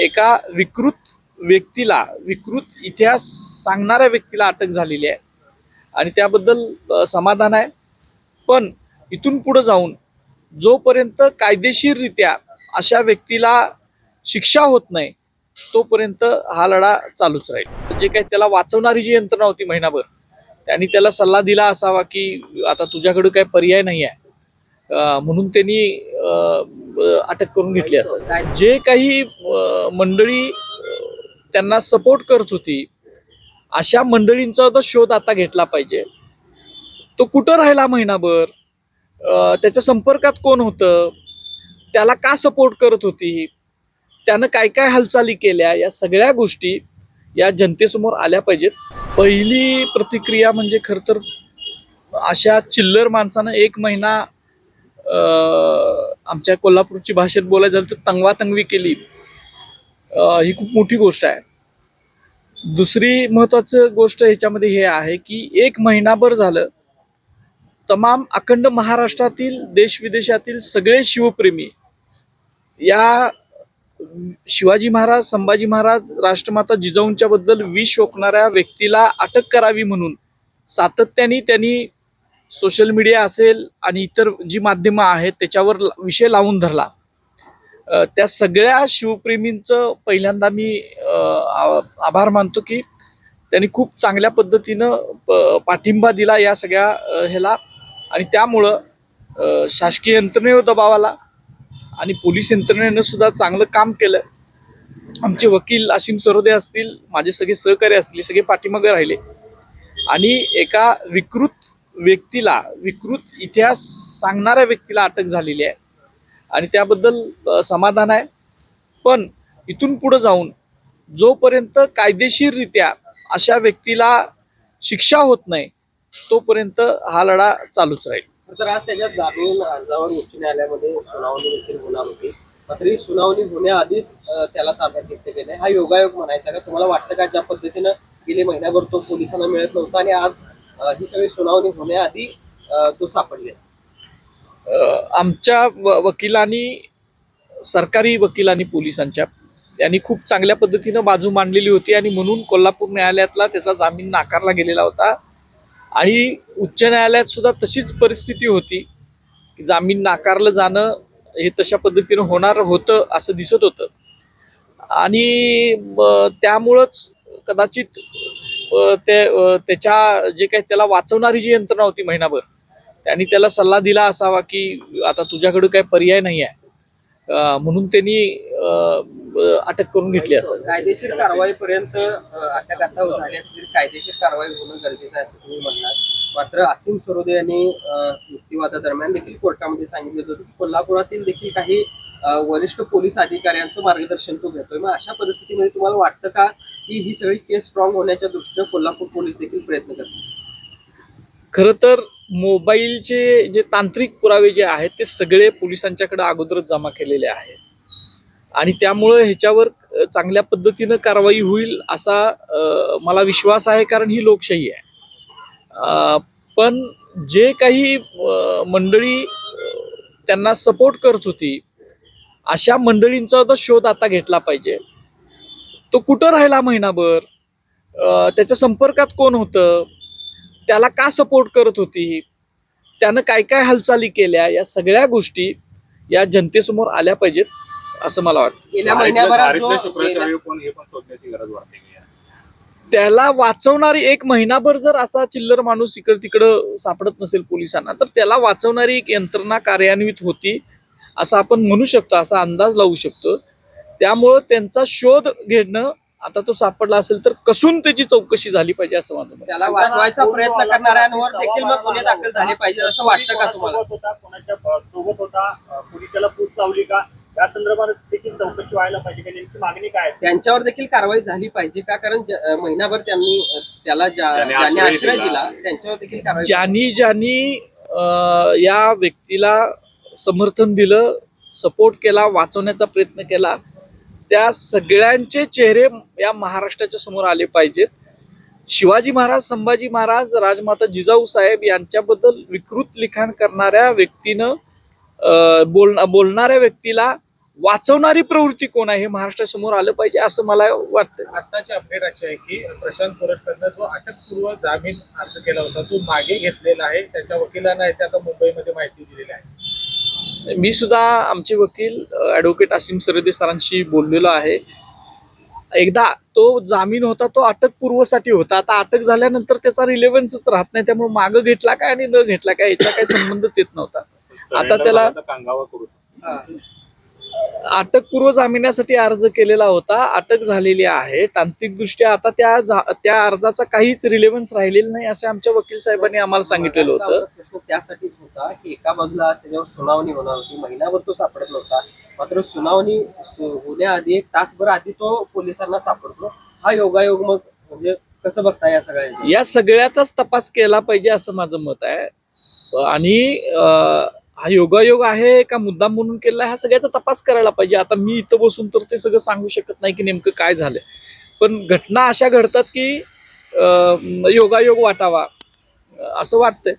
एका व्यक्तीला विकृत इतिहास सांगणाऱ्या व्यक्तीला अटक झालेली आहे आणि त्याबद्दल समाधान आहे। पण इथून पुढे जाऊन जोपर्यंत कायदेशीररित्या अशा व्यक्तीला शिक्षा होत नाही तोपर्यंत हा लढा चालूच राहील। जे काही त्याला वाचवणारी जी यंत्रणा होती महिनाभर, त्यांनी त्याला सल्ला दिला असावा की आता तुझ्याकडे काही पर्याय नाही आहे, म्हणून त्यांनी अटक करून घेतली असेल। जे काही मंडळी त्यांना सपोर्ट करत होती अशा मंडळींचा तो शोध आता घेतला पाहिजे। तो कुठं राहिला महिनाभर, त्याच्या संपर्कात कोण होतं, त्याला का सपोर्ट करत होती, त्यानं काय काय हालचाली केल्या, या सगळ्या गोष्टी या जनतेसमोर आल्या पाहिजेत। पहिली प्रतिक्रिया म्हणजे खरं तर अशा चिल्लर माणसानं 1 महिना आमच्या कोल्हापूरची भाषेत बोलायचं झालं तर तंगवातंगवी केली, ही खूप मोठी गोष्ट आहे। दुसरी महत्त्वाची गोष्ट ह्याच्यामध्ये हे आहे की 1 महिनाभर झालं तमाम अखंड महाराष्ट्रातील देश विदेशातील सगळे शिवप्रेमी या शिवाजी महाराज, संभाजी महाराज, राष्ट्रमाता जिजाऊंच्या बद्दल विष ओकणाऱ्या व्यक्तीला अटक करावी म्हणून सातत्याने त्यांनी सोशल मीडिया असेल आणि इतर जी माध्यमं आहेत त्याच्यावर विषय लावून धरला। त्या सगळ्या शिवप्रेमींचं पहिल्यांदा मी आभार मानतो की त्यांनी खूप चांगल्या पद्धतीनं पाठिंबा दिला या सगळ्या ह्याला, आणि त्यामुळं शासकीय यंत्रणेवर दबाव आला आणि पोलीस यंत्रणेनं सुद्धा चांगलं काम केलं। आमचे वकील असीम सरोदे असतील, माझे सगळे सहकारी असतील, सगळे पाठीमागे राहिले आणि एका व्यक्तीला विकृत इतिहास सांगणाऱ्या व्यक्तीला अटक झालेली आहे आणि त्याबद्दल समाधान आहे। पण इथून पुढे जाऊन जोपर्यंत कायदेशीररित्या अशा व्यक्तीला शिक्षा होत नाही तोपर्यंत हा लढा चालूच राहील। तर आज त्याच्या जामीन अर्जावर उच्च न्यायालयामध्ये सुनावणी देखील होणार होती, मात्र ही सुनावणी होण्याआधीच त्याला ताब्यात घेतले गेले। हा योगायोग म्हणायचा का? तुम्हाला वाटतं का ज्या पद्धतीनं गेले महिन्याभर तो पोलिसांना मिळत नव्हता आणि आज ही सगळी सुनावणी होण्याआधी तो सापडले? आमच्या वकिलांनी, सरकारी वकिलांनी, पोलिसांच्या त्यांनी खूप चांगल्या पद्धतीनं बाजू मांडलेली होती आणि म्हणून कोल्हापूर न्यायालयातला त्याचा जामीन नाकारला गेलेला होता आणि उच्च न्यायालयात सुद्धा तशीच परिस्थिती होती की जामीन नाकारलं जाणं हे तशा पद्धतीनं होणार होतं असं दिसत होतं आणि त्यामुळंच कदाचित त्याच्या जे काही त्याला वाचवणारी जी यंत्रणा होती महिनाभर, त्यांनी त्याला सल्ला दिला असावा की आता तुझ्याकडे काही पर्याय नाही आहे, म्हणून त्यांनी अटक करून घेतली असेल। कायदेशीर कारवाईपर्यंत अटक आता झाली असतील, कायदेशीर कारवाई होणं गरजेचं आहे असं तुम्ही म्हणणार। मात्र असीम सरोदे यांनी युक्तिवादादरम्यान देखील कोर्टामध्ये सांगितलं होतं की कोल्हापुरातील देखील काही वरिष्ठ पोलीस अधिकाऱ्यांचं मार्गदर्शन तो घेतोय। मग अशा परिस्थितीमध्ये तुम्हाला वाटतं का की ही सगळी केस स्ट्रॉंग होण्याच्या दृष्टीने कोल्हापूर पोलीस देखील प्रयत्न करतात? खरं तर मोबाईलचे जे तांत्रिक पुरावे जे आहेत ते सगळे पोलिसांच्याकडे अगोदरच जमा केलेले आहेत आणि त्यामुळे ह्याच्यावर चांगल्या पद्धतीनं कारवाई होईल असा मला विश्वास आहे, कारण ही लोकशाही आहे। पण जे काही मंडळी त्यांना सपोर्ट करत होती अशा मंडळींचा तो शोध आता घेतला पाहिजे। तो कुठं राहिला महिनाभर, त्याच्या संपर्कात कोण होतं, त्याला का सपोर्ट करत होती, त्यानं काय काय हालचाली केल्या, या सगळ्या गोष्टी या जनतेसमोर आल्या पाहिजेत असं मला वाटतं। गेल्या महिन्याभरात त्याला वाचवणारी 1 महिनाभर जर असा चिल्लर माणूस इकडं तिकडं सापडत नसेल पोलिसांना, तर त्याला वाचवणारी एक यंत्रणा कार्यान्वित होती असं आपण म्हणू शकतो, असा अंदाज लावू शकतो। त्यामुळं त्यांचा शोध घेणं, आता तो सापडला असेल तर कसून त्याची चौकशी झाली पाहिजे असं माझं मत। त्याला वाचवायचा प्रयत्न करणाऱ्यांवर देखील मग गुन्हे दाखल झाले पाहिजे असं वाटतं का तुम्हाला? सोबत होता, पोलीस त्याला पूछ लावली का, या संदर्भात देखील चौकशी व्हायला पाहिजे का? नेमकी मागणी काय? त्यांच्यावर देखील कारवाई झाली पाहिजे का? कारण महिनाभर त्यांनी त्याला ज्यांनी आश्रय दिला त्यांच्यावर देखील कारवाई। ज्यांनी या व्यक्तीला समर्थन दिलं, सपोर्ट केला, वाचवण्याचा प्रयत्न केला, त्या सगळ्यांचे चेहरे या महाराष्ट्राच्या समोर आले पाहिजेत। शिवाजी महाराज, संभाजी महाराज, राजमाता जिजाऊ साहेब यांच्याबद्दल विकृत लिखाण करणाऱ्या व्यक्तीनं बोलणाऱ्या व्यक्तीला वाचवणारी प्रवृत्ती कोण आहे हे महाराष्ट्रासमोर आलं पाहिजे असं मला वाटतं. आत्ताची अपडेट अशी आहे की प्रशांत कोरटकरनं जो अटकपूर्व जामीन अर्ज केला होता तो मागे घेतलेला आहे. त्याच्या वकिलांना आहे ते आता मुंबईमध्ये माहिती दिलेली आहे. मी सुद्धा आमचे वकील ॲडव्होकेट असीम सरदे सरांशी बोललेलो आहे. एकदा तो जामीन होता तो अटकपूर्वसाठी होता. आता अटक झाल्यानंतर त्याचा रिलेव्हन्सच राहत नाही. त्यामुळे मागं घेतला काय आणि न घेतला काय याचा काही संबंधच येत नव्हता. आता त्याला कांगावा करू शकतो. हा. अटकपूर्व जामिनासाठी अर्ज केलेला होता. अटक झालेली आहे. तांत्रिकदृष्ट्या आता त्या अर्जाचा काहीच रिलेव्हन्स राहिलेला नाही असं आमच्या वकील साहेबांनी आम्हाला सांगितलेलं माझा होतं. प्रश्न त्यासाठीच होता की एका बाजूला आज त्याच्यावर सुनावणी होणार होती, महिनाभर तो सापडत नव्हता. मात्र सुनावणी होण्याआधी 1 तासभर आधी तो पोलिसांना सापडतो. हा योगायोग मग म्हणजे कसं बघता या सगळ्या? या सगळ्याचाच तपास केला पाहिजे असं माझं मत आहे. आणि हा योगायोग आहे का मुद्दाम म्हणून केला हा सगळ्याचा तपास करायला पाहिजे. आता मी इथं बसून तर ते सगळं सांगू शकत नाही की नेमकं काय झालंय. पण घटना अशा घडतात की योगायोग वाटावा असं वाटतंय.